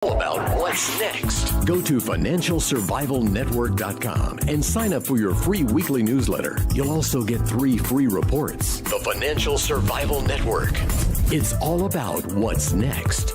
About what's next. Go to financialsurvivalnetwork.com and sign up for your free weekly newsletter. You'll also get 3 free reports. The Financial Survival Network. It's all about what's next.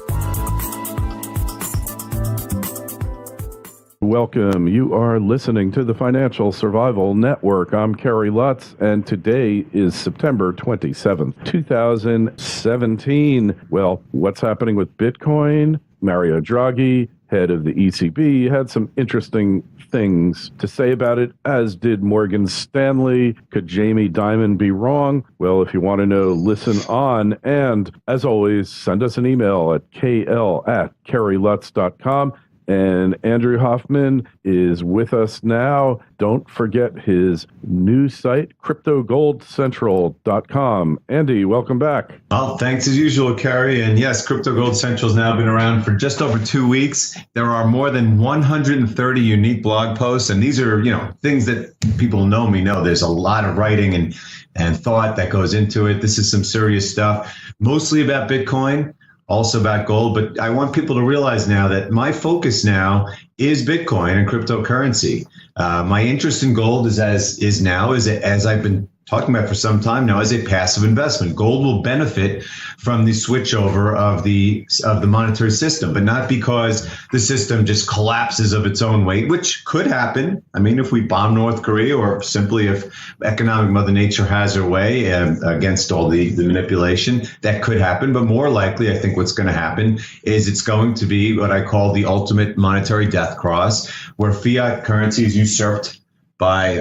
Welcome. You are listening to the Financial Survival Network. I'm Kerry Lutz, and today is September 27th, 2017. Well, what's happening with Bitcoin? Mario Draghi, head of the ECB, had some interesting things to say about it, as did Morgan Stanley. Could Jamie Dimon be wrong? Well, if you want to know, listen on. And as always, send us an email at kl@kerrylutz.com. And Andrew Hoffman is with us now. Don't forget his new site, cryptogoldcentral.com. Andy, welcome back. Well, thanks as usual, Kerry. And yes, Crypto Gold Central has now been around for just over 2 weeks. There are more than 130 unique blog posts. And these are, things that people know me know. There's a lot of writing and thought that goes into it. This is some serious stuff, mostly about Bitcoin, also about gold. But I want people to realize now that my focus now is Bitcoin and cryptocurrency. My interest in gold as I've been talking about for some time now, as a passive investment. Gold will benefit from the switchover of the monetary system, but not because the system just collapses of its own weight, which could happen. I mean, if we bomb North Korea, or simply if economic Mother Nature has her way against all the manipulation, that could happen. But more likely, I think what's going to happen is it's going to be what I call the ultimate monetary death cross, where fiat currency is usurped by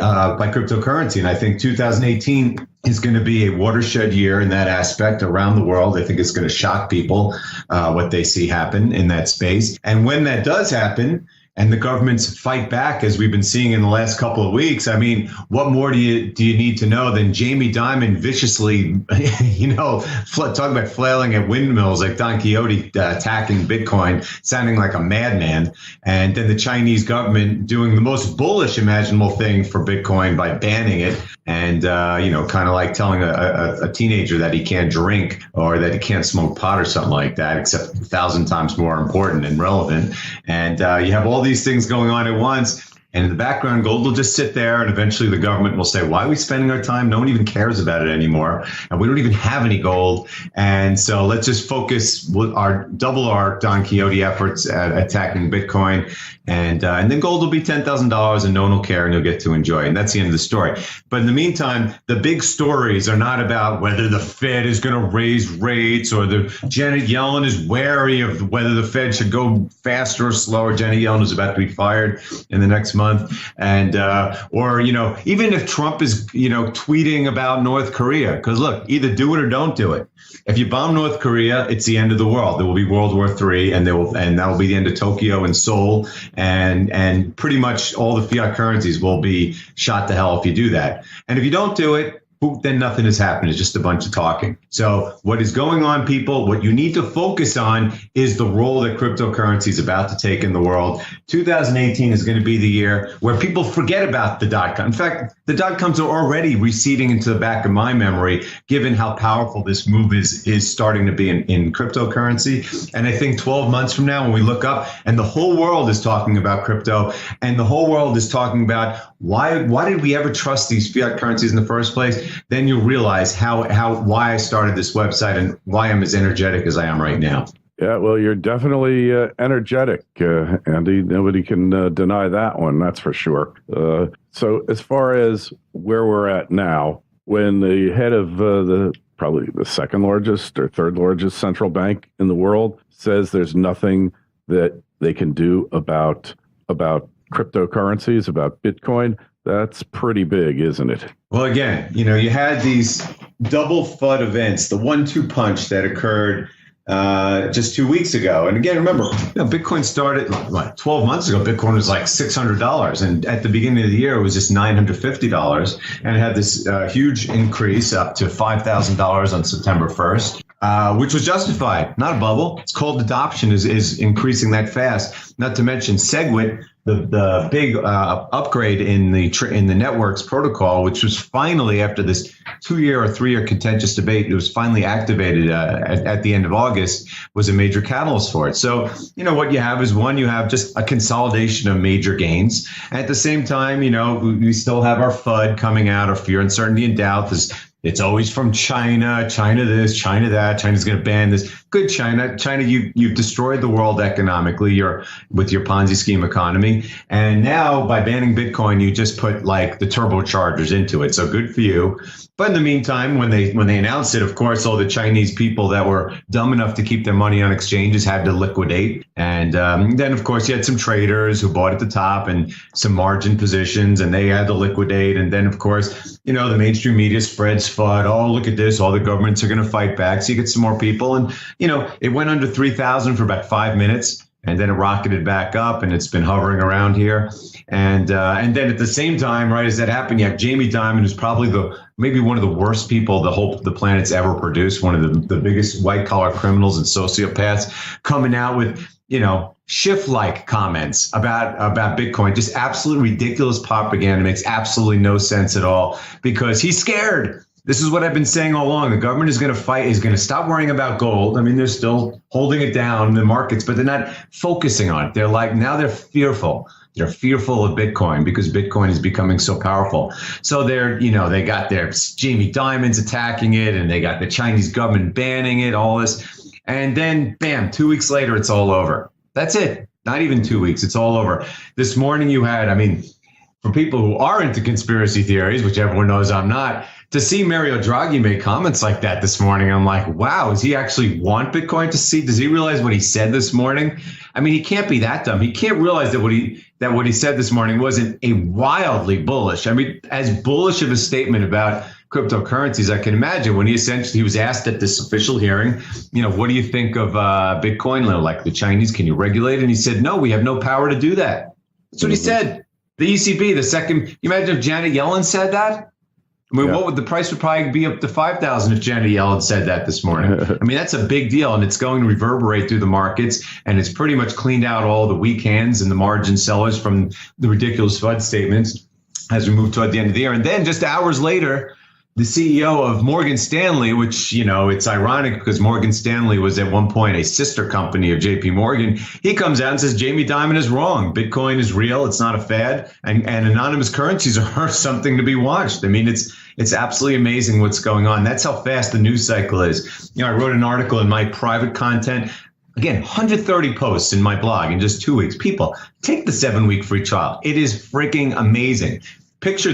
cryptocurrency. And I think 2018 is going to be a watershed year in that aspect around the world. I think it's going to shock people what they see happen in that space. And when that does happen, and the governments fight back, as we've been seeing in the last couple of weeks, I mean, what more do you need to know than Jamie Dimon viciously, talking about flailing at windmills like Don Quixote attacking Bitcoin, sounding like a madman, and then the Chinese government doing the most bullish imaginable thing for Bitcoin by banning it, and kind of like telling a teenager that he can't drink or that he can't smoke pot or something like that, except 1,000 times more important and relevant. And you have all these things going on at once. And in the background, gold will just sit there, and eventually the government will say, why are we spending our time? No one even cares about it anymore. And we don't even have any gold. And so let's just focus double our Don Quixote efforts at attacking Bitcoin. And then gold will be $10,000 and no one will care and you'll get to enjoy it. And that's the end of the story. But in the meantime, the big stories are not about whether the Fed is going to raise rates, or Janet Yellen is wary of whether the Fed should go faster or slower. Janet Yellen is about to be fired in the next month. And even if Trump is tweeting about North Korea, because look, either do it or don't do it. If you bomb North Korea, it's the end of the world. There will be World War III, and that will be the end of Tokyo and Seoul, and pretty much all the fiat currencies will be shot to hell if you do that. And if you don't do it, then nothing has happened. It's just a bunch of talking. So what is going on, people? What you need to focus on is the role that cryptocurrency is about to take in the world. 2018 is going to be the year where people forget about the dot-com. In fact, the dot-coms are already receding into the back of my memory, given how powerful this move is starting to be in cryptocurrency. And I think 12 months from now, when we look up and the whole world is talking about crypto, and the whole world is talking about why did we ever trust these fiat currencies in the first place, then you'll realize why I started this website and why I'm as energetic as I am right now. Yeah, well, you're definitely energetic, Andy. Nobody can deny that one, that's for sure. So as far as where we're at now, when the head of probably the second largest or third largest central bank in the world says there's nothing that they can do about cryptocurrencies, about Bitcoin, that's pretty big, isn't it? Well, again, you had these double FUD events, the 1-2 punch that occurred just 2 weeks ago. And again, remember, Bitcoin started 12 months ago. Bitcoin was like $600. And at the beginning of the year, it was just $950. And it had this huge increase up to $5,000 on September 1st, which was justified, not a bubble. It's called adoption is increasing that fast. Not to mention SegWit the big upgrade in the network's protocol, which was finally, after this 2-year or 3-year contentious debate, it was finally activated at the end of August, was a major catalyst for it. So, what you have is, one, you have just a consolidation of major gains. At the same time, we still have our FUD coming out, our fear, uncertainty, and doubt. It's always from China this, China that, China's going to ban this. Good China. China, you've destroyed the world economically with your Ponzi scheme economy. And now by banning Bitcoin, you just put like the turbochargers into it. So good for you. But in the meantime, when they announced it, of course, all the Chinese people that were dumb enough to keep their money on exchanges had to liquidate. And then, of course, you had some traders who bought at the top and some margin positions, and they had to liquidate. And then, of course, the mainstream media spreads FUD. Oh, look at this. All the governments are going to fight back. So you get some more people. And, it went under 3,000 for about 5 minutes. And then it rocketed back up, and it's been hovering around here. And then at the same time, right as that happened, you have Jamie Dimon, who's probably maybe one of the worst people the planet's ever produced, one of the biggest white collar criminals and sociopaths, coming out with shift-like comments about Bitcoin, just absolute ridiculous propaganda. Makes absolutely no sense at all because he's scared. This is what I've been saying all along. The government is going to fight, is going to stop worrying about gold. I mean, they're still holding it down in the markets, but they're not focusing on it. They're now they're fearful. They're fearful of Bitcoin because Bitcoin is becoming so powerful. So they got their Jamie Dimons attacking it, and they got the Chinese government banning it, all this. And then, bam, 2 weeks later, it's all over. That's it. Not even 2 weeks. It's all over. This morning you had, for people who are into conspiracy theories, which everyone knows I'm not, to see Mario Draghi make comments like that this morning, I'm like, wow, does he actually want Bitcoin to see? Does he realize what he said this morning? He can't be that dumb. He can't realize that what he said this morning wasn't a wildly bullish. As bullish of a statement about cryptocurrencies I can imagine, when he was asked at this official hearing, what do you think of Bitcoin? Like the Chinese, can you regulate it? And he said, no, we have no power to do that. That's what he said. The ECB, the second, you imagine if Janet Yellen said that? What would the price would probably be up to 5,000 if Janet Yellen said that this morning? That's a big deal, and it's going to reverberate through the markets, and it's pretty much cleaned out all the weak hands and the margin sellers from the ridiculous FUD statements as we move toward the end of the year. And then just hours later, the CEO of Morgan Stanley, which, it's ironic because Morgan Stanley was at one point a sister company of JP Morgan. He comes out and says, Jamie Dimon is wrong. Bitcoin is real. It's not a fad. And anonymous currencies are something to be watched. It's absolutely amazing what's going on. That's how fast the news cycle is. I wrote an article in my private content. Again, 130 posts in my blog in just 2 weeks. People, take the 7-week free trial. It is freaking amazing. Picture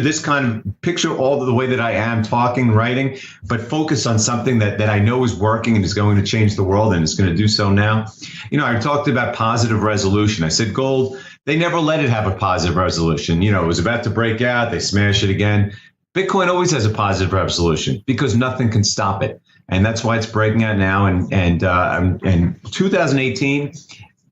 all the way that I am talking, writing, but focus on something that I know is working and is going to change the world, and it's going to do so now. I talked about positive resolution. I said gold, they never let it have a positive resolution. It was about to break out. They smash it again. Bitcoin always has a positive resolution because nothing can stop it. And that's why it's breaking out now. And 2018,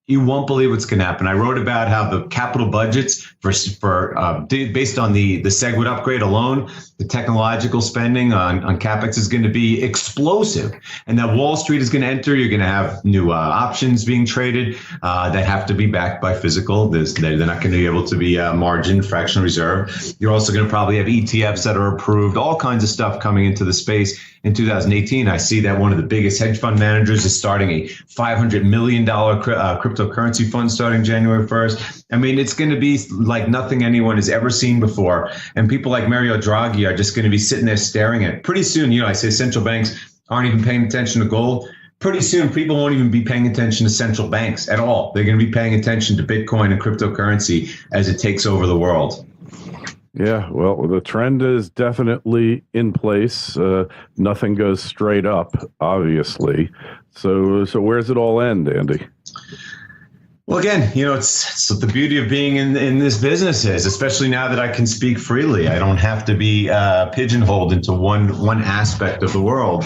you won't believe what's going to happen. I wrote about how the capital budgets based on the SegWit upgrade alone, the technological spending on CapEx is going to be explosive, and that Wall Street is going to enter. You're going to have new options being traded that have to be backed by physical. They're not going to be able to be margin, fractional reserve. You're also going to probably have ETFs that are approved, all kinds of stuff coming into the space. In 2018, I see that one of the biggest hedge fund managers is starting a $500 million cryptocurrency fund starting January 1st. It's going to be like nothing anyone has ever seen before. And people like Mario Draghi are just going to be sitting there staring at it. Pretty soon, I say central banks aren't even paying attention to gold. Pretty soon, people won't even be paying attention to central banks at all. They're going to be paying attention to Bitcoin and cryptocurrency as it takes over the world. Yeah, well, the trend is definitely in place. Nothing goes straight up, obviously. So where's it all end, Andy? Well, again, it's the beauty of being in this business is, especially now that I can speak freely. I don't have to be pigeonholed into one aspect of the world.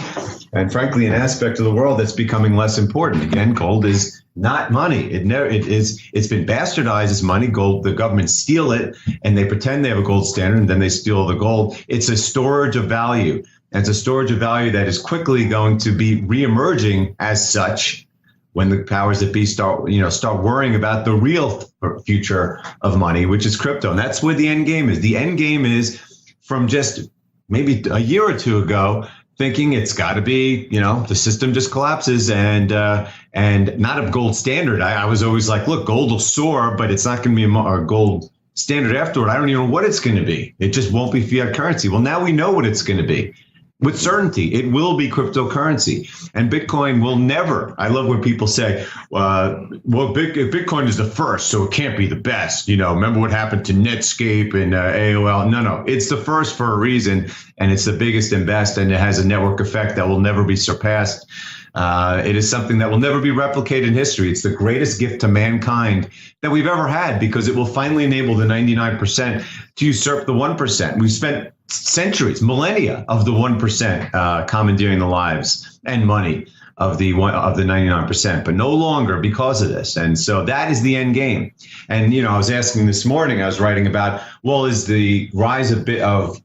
And frankly, an aspect of the world that's becoming less important. Again, gold is not money. It's been bastardized as money. Gold, the government steal it and they pretend they have a gold standard and then they steal the gold. It's a storage of value. And it's a storage of value that is quickly going to be reemerging as such when the powers that be start worrying about the real future of money, which is crypto. And that's where the end game is. The end game is from just maybe a year or two ago, thinking it's got to be, the system just collapses and not a gold standard. I was always like, look, gold will soar, but it's not going to be a gold standard afterward. I don't even know what it's going to be. It just won't be fiat currency. Well, now we know what it's going to be. With certainty, it will be cryptocurrency. And Bitcoin will never, I love when people say, Bitcoin is the first, so it can't be the best. Remember what happened to Netscape and AOL? No, it's the first for a reason, and it's the biggest and best, and it has a network effect that will never be surpassed. It is something that will never be replicated in history. It's the greatest gift to mankind that we've ever had, because it will finally enable the 99% to usurp the 1%. We've spent centuries, millennia of the 1% commandeering the lives and money of the 99%, but no longer because of this. And so that is the end game. And I was asking this morning, I was writing about, well, is the rise of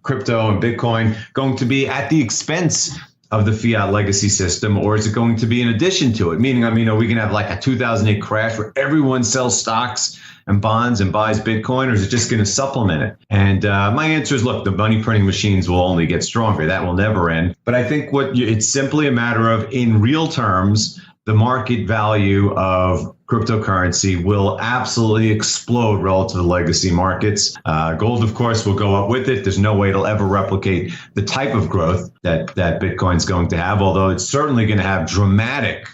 crypto and Bitcoin going to be at the expense of the fiat legacy system, or is it going to be in addition to it? Meaning, are we going to have like a 2008 crash where everyone sells stocks and bonds and buys Bitcoin, or is it just going to supplement it? And my answer is, look, the money printing machines will only get stronger. That will never end. But I think it's simply a matter of, in real terms, the market value of cryptocurrency will absolutely explode relative to legacy markets. Gold, of course, will go up with it. There's no way it'll ever replicate the type of growth that Bitcoin's going to have, although it's certainly going to have dramatic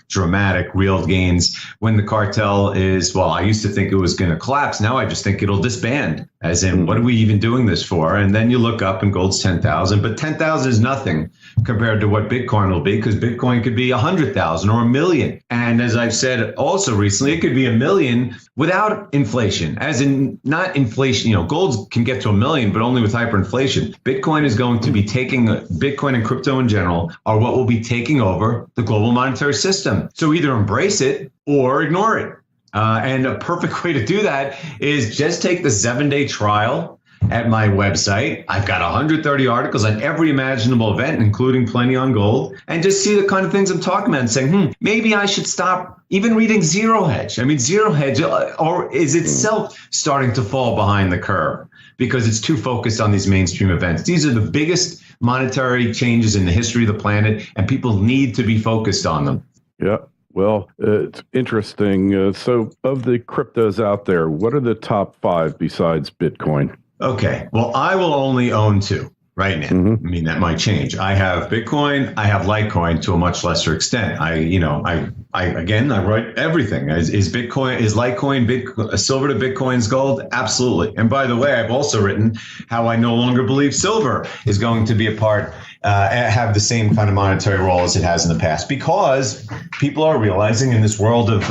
real gains when the cartel is, well, I used to think it was going to collapse. Now I just think it'll disband, as in, what are we even doing this for? And then you look up and gold's 10,000, but 10,000 is nothing compared to what Bitcoin will be, because Bitcoin could be 100,000 or 1 million. And as I've said also recently, it could be 1 million without inflation, as in not inflation. Gold can get to 1 million, but only with hyperinflation. Bitcoin is going to be Bitcoin and crypto in general are what will be taking over the global monetary system. So either embrace it or ignore it. And a perfect way to do that is just take the 7-day trial at my website. I've got 130 articles on every imaginable event, including plenty on gold, and just see the kind of things I'm talking about and saying, maybe I should stop even reading Zero Hedge. Zero Hedge or is itself starting to fall behind the curve because it's too focused on these mainstream events. These are the biggest monetary changes in the history of the planet, and people need to be focused on them. Yeah. Well, it's interesting. So of the cryptos out there, what are the top 5 besides Bitcoin? Okay. Well, I will only own 2 right now. Mm-hmm. That might change. I have Bitcoin. I have Litecoin to a much lesser extent. I write everything. Is Litecoin silver to Bitcoin's gold? Absolutely. And by the way, I've also written how I no longer believe silver is going to be a part, have the same kind of monetary role as it has in the past, because people are realizing in this world of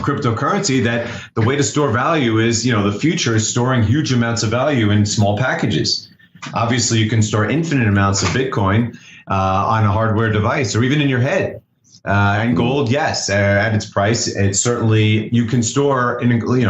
cryptocurrency that the way to store value is, the future is storing huge amounts of value in small packages. Obviously, you can store infinite amounts of Bitcoin on a hardware device or even in your head. And gold, yes, at its price, it's certainly, you can store, I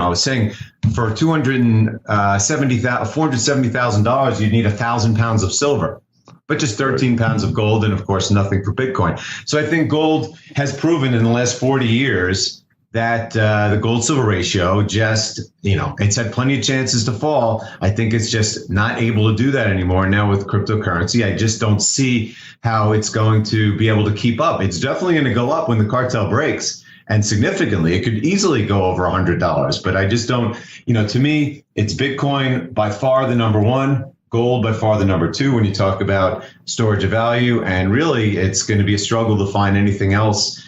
was saying for $470,000, you'd need 1,000 pounds of silver, but just 13 pounds of gold, and of course, nothing for Bitcoin. So I think gold has proven in the last 40 years that the gold-silver ratio just, it's had plenty of chances to fall. I think it's just not able to do that anymore. Now with cryptocurrency, I just don't see how it's going to be able to keep up. It's definitely going to go up when the cartel breaks, and significantly. It could easily go over $100, but I just don't, to me, it's Bitcoin by far the number 1. Gold by far the number 2 when you talk about storage of value. And really, it's going to be a struggle to find anything else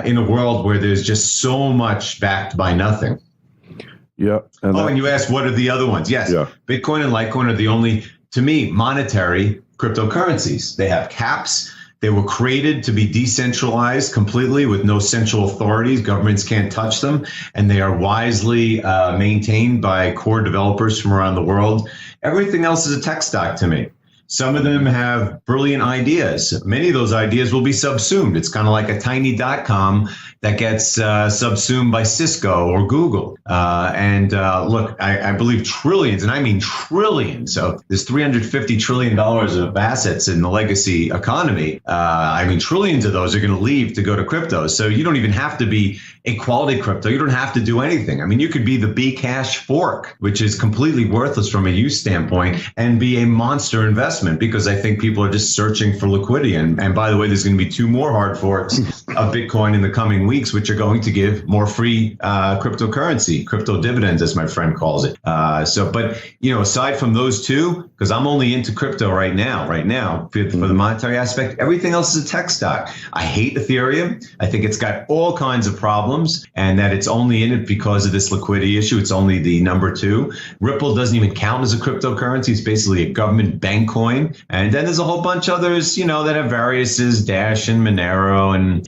in a world where there's just so much backed by nothing. Yeah. And you asked, what are the other ones? Yes. Yeah. Bitcoin and Litecoin are the only, to me, monetary cryptocurrencies. They have caps. They were created to be decentralized completely with no central authorities. Governments can't touch them. And they are wisely maintained by core developers from around the world. Everything else is a tech stock to me. Some of them have brilliant ideas. Many of those ideas will be subsumed. It's kind of like a tiny .com, that gets subsumed by Cisco or Google. Look, I believe trillions, and I mean trillions. So there's $350 trillion of assets in the legacy economy. I mean, trillions of those are going to leave to go to crypto. So you don't even have to be a quality crypto. You don't have to do anything. I mean, you could be the Bcash fork, which is completely worthless from a use standpoint, and be a monster investment, because I think people are just searching for liquidity. And by the way, there's going to be 2 more hard forks of Bitcoin in the coming weeks, which are going to give more free cryptocurrency, crypto dividends, as my friend calls it. But aside from those 2, because I'm only into crypto right now, for the monetary aspect, everything else is a tech stock. I hate Ethereum. I think it's got all kinds of problems, and that it's only in it because of this liquidity issue. It's only the number 2. Ripple doesn't even count as a cryptocurrency. It's basically a government bank coin. And then there's a whole bunch of others, that have variouses, Dash and Monero, and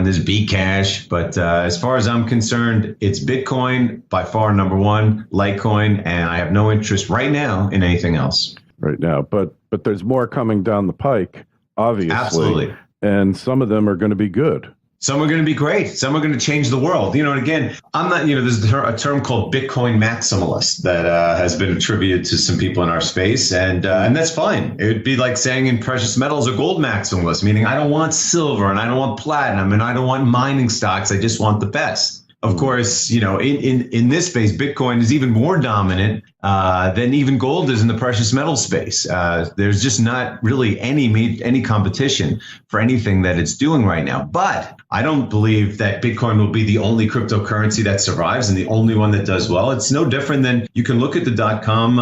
there's Bcash. But as far as I'm concerned, it's Bitcoin by far number 1, Litecoin, and I have no interest right now in anything else. Right now, but there's more coming down the pike, obviously. Absolutely. And some of them are going to be good. Some are going to be great. Some are going to change the world. And again, I'm not, there's a term called Bitcoin maximalist that has been attributed to some people in our space. And that's fine. It would be like saying in precious metals, a gold maximalist, meaning I don't want silver and I don't want platinum and I don't want mining stocks. I just want the best. Of course, in this space, Bitcoin is even more dominant than even gold is in the precious metal space. There's just not really any competition for anything that it's doing right now. But I don't believe that Bitcoin will be the only cryptocurrency that survives and the only one that does well. It's no different than you can look at the .com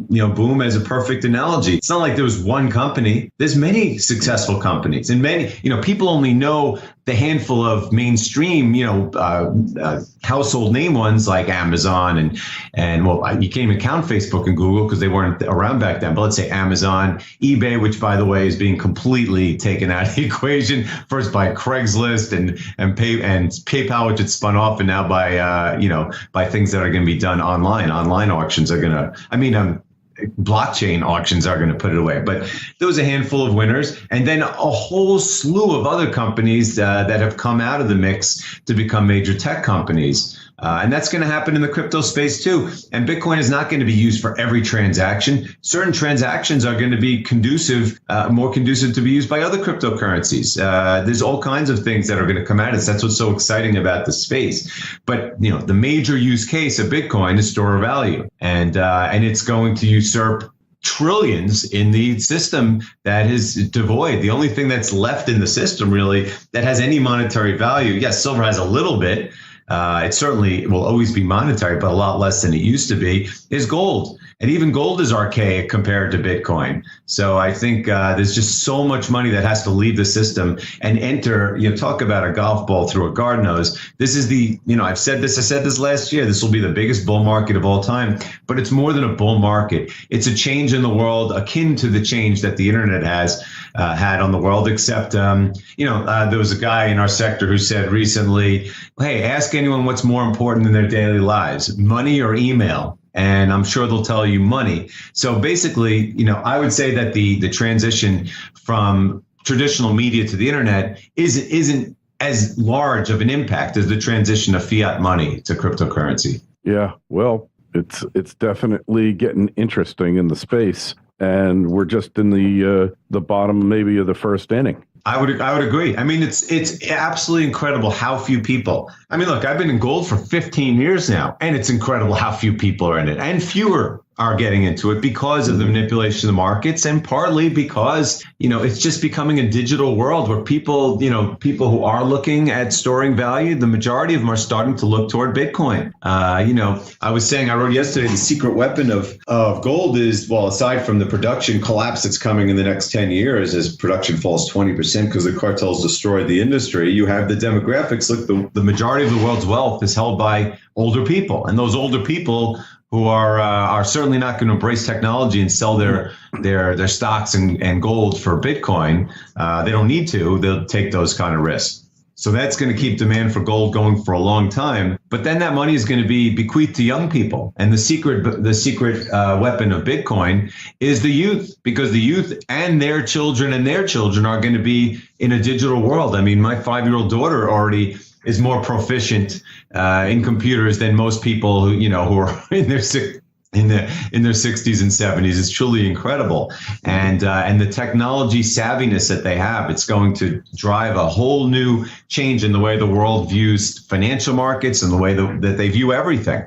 boom as a perfect analogy. It's not like there was one company. There's many successful companies, and many people only know the handful of mainstream household name ones like Amazon and you can't even count Facebook and Google because they weren't around back then. But let's say Amazon, eBay, which by the way is being completely taken out of the equation, first by Craigslist and PayPal, which had spun off, and now by things that are going to be done online. Online auctions are going to, blockchain auctions are going to put it away. But there was a handful of winners, and then a whole slew of other companies that have come out of the mix to become major tech companies. And that's going to happen in the crypto space too. And Bitcoin is not going to be used for every transaction. Certain transactions are going to be more conducive to be used by other cryptocurrencies. There's all kinds of things that are going to come at us. That's what's so exciting about the space. But the major use case of Bitcoin is store of value, and it's going to usurp trillions in the system that is devoid. The only thing that's left in the system really that has any monetary value, yes, silver has a little bit. It certainly will always be monetary, but a lot less than it used to be, is gold. And even gold is archaic compared to Bitcoin. So I think there's just so much money that has to leave the system and enter, talk about a golf ball through a garden hose. This is I said this last year, this will be the biggest bull market of all time, but it's more than a bull market. It's a change in the world akin to the change that the internet has had on the world, except, there was a guy in our sector who said recently, hey, ask anyone what's more important in their daily lives, money or email. And I'm sure they'll tell you money. So basically, I would say that the transition from traditional media to the internet isn't as large of an impact as the transition of fiat money to cryptocurrency. Yeah, well, it's definitely getting interesting in the space, and we're just in the bottom maybe of the first inning. I would agree. I mean, it's absolutely incredible how few people. I mean, look, I've been in gold for 15 years now, and it's incredible how few people are in it, and fewer are getting into it because of the manipulation of the markets, and partly because, it's just becoming a digital world where people who are looking at storing value, the majority of them are starting to look toward Bitcoin. I was saying, I wrote yesterday, the secret weapon of gold is, well, aside from the production collapse that's coming in the next 10 years as production falls 20% because the cartels destroyed the industry, you have the demographics. Look, the majority of the world's wealth is held by older people, and those older people who are certainly not going to embrace technology and sell their stocks and gold for Bitcoin. They don't need to. They'll take those kind of risks. So that's going to keep demand for gold going for a long time. But then that money is going to be bequeathed to young people. And the secret weapon of Bitcoin is the youth, because the youth and their children are going to be in a digital world. I mean, my 5-year-old daughter already is more proficient in computers than most people who are in their 60s and 70s. It's truly incredible, and the technology savviness that they have, it's going to drive a whole new change in the way the world views financial markets and the way that they view everything.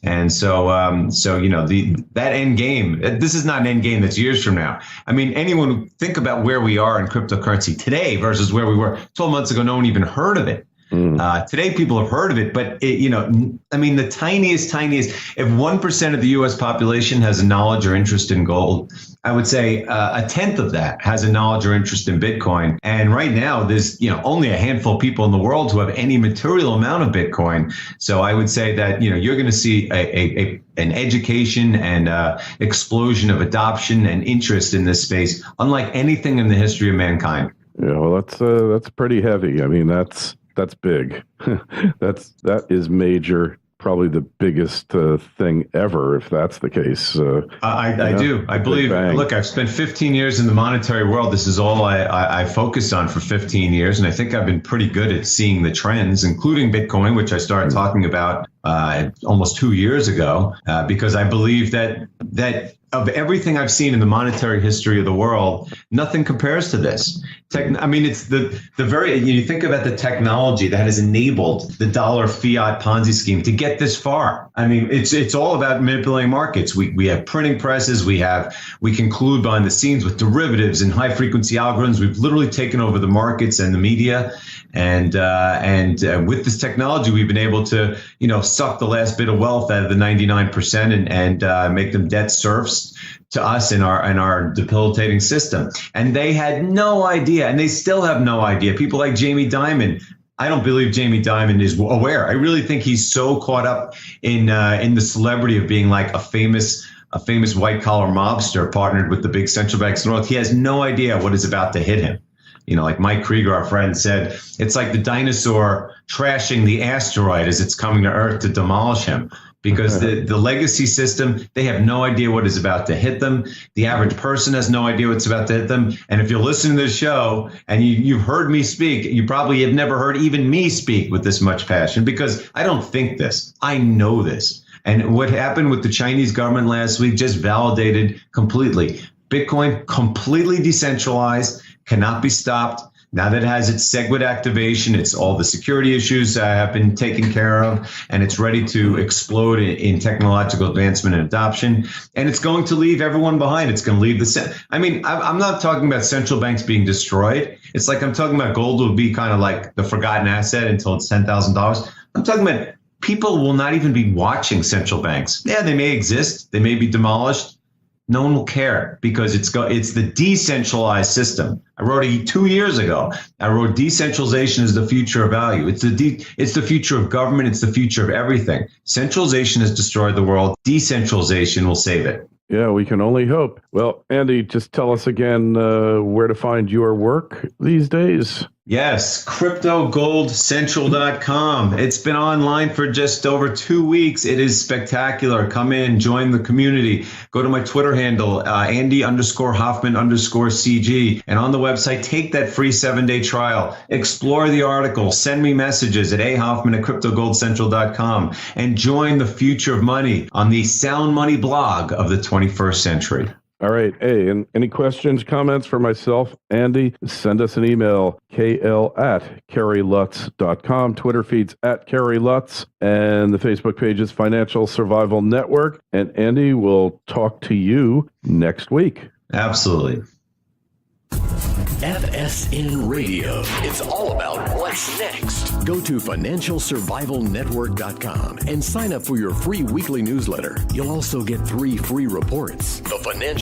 And so that end game, this is not an end game that's years from now. I mean, anyone think about where we are in cryptocurrency today versus where we were 12 months ago. No one even heard of it. Today, people have heard of it, but the tiniest, if 1% of the U.S. population has a knowledge or interest in gold, I would say a tenth of that has a knowledge or interest in Bitcoin. And right now, there's only a handful of people in the world who have any material amount of Bitcoin. So I would say that you're going to see an education and explosion of adoption and interest in this space, unlike anything in the history of mankind. Yeah, well, that's pretty heavy. I mean, that's big. That is major. Probably the biggest thing ever, if that's the case. I do. I believe. Look, I've spent 15 years in the monetary world. This is all I focused on for 15 years, and I think I've been pretty good at seeing the trends, including Bitcoin, which I started talking about almost 2 years ago, because I believe that of everything I've seen in the monetary history of the world, nothing compares to this. It's the very, you think about the technology that has enabled the dollar fiat Ponzi scheme to get this far. I mean, it's all about manipulating markets. We have printing presses. We can collude behind the scenes with derivatives and high frequency algorithms. We've literally taken over the markets and the media. And with this technology, we've been able to, suck the last bit of wealth out of the 99% and make them debt serfs to us in our debilitating system. And they had no idea, and they still have no idea. People like Jamie Dimon. I don't believe Jamie Dimon is aware. I really think he's so caught up in the celebrity of being like a famous white collar mobster partnered with the big central banks in the world. He has no idea what is about to hit him. Like Mike Krieger, our friend, said, it's like the dinosaur trashing the asteroid as it's coming to Earth to demolish him. Because the legacy system, they have no idea what is about to hit them. The average person has no idea what's about to hit them. And if you're listening to this show and you've heard me speak, you probably have never heard even me speak with this much passion, because I don't think this. I know this. And what happened with the Chinese government last week just validated completely. Bitcoin, completely decentralized, cannot be stopped. Now that it has its SegWit activation, it's all the security issues have been taken care of, and it's ready to explode in technological advancement and adoption. And it's going to leave everyone behind. It's going to leave I'm not talking about central banks being destroyed. It's like I'm talking about gold will be kind of like the forgotten asset until it's $10,000. I'm talking about people will not even be watching central banks. Yeah, they may exist. They may be demolished. No one will care, because it's the decentralized system. I wrote 2 years ago. I wrote decentralization is the future of value. It's the future of government. It's the future of everything. Centralization has destroyed the world. Decentralization will save it. Yeah, we can only hope. Well, Andy, just tell us again where to find your work these days. Yes, CryptoGoldCentral.com. It's been online for just over 2 weeks. It is spectacular. Come in, join the community. Go to my Twitter handle, Andy_Hoffman_CG. And on the website, take that free 7-day trial. Explore the article. Send me messages at ahoffman@CryptoGoldCentral.com. And join the future of money on the Sound Money blog of the 21st century. All right. Hey, and any questions, comments for myself, Andy, send us an email, kl@kerrylutz.com, Twitter feeds @KerryLutz, and the Facebook page is Financial Survival Network. And Andy, we'll talk to you next week. Absolutely. FSN Radio. It's all about what's next. Go to financialsurvivalnetwork.com and sign up for your free weekly newsletter. You'll also get 3 free reports. The Financial